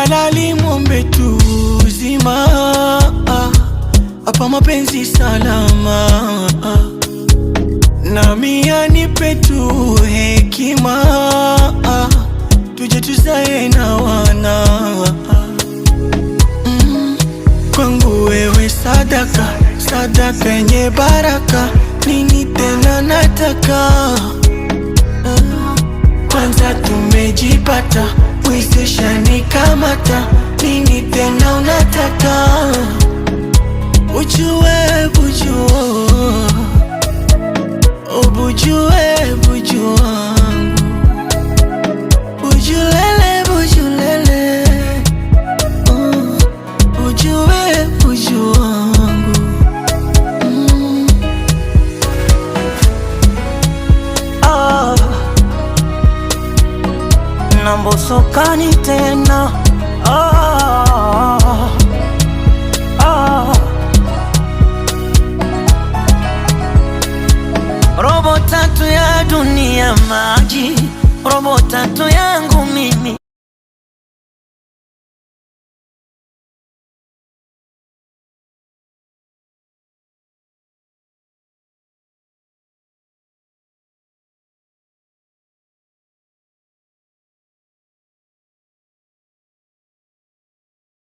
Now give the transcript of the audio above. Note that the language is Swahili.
Jalali muombe tu uzima, hapa mapenzi salama, nami anipe tu hekima, tuje tuzae na wana. Kwangu wewe sadaka, sadaka yenye baraka, nini tena nataka? Kwanza tumejipata, mwisisha nikamata, nini tena unataka? Ujue bujua, ubujue buju wangu, bujulele bujulele, ujue buju wangu. Nambosokani tena robo tatu ya dunia maji, robo tatu yangu mimi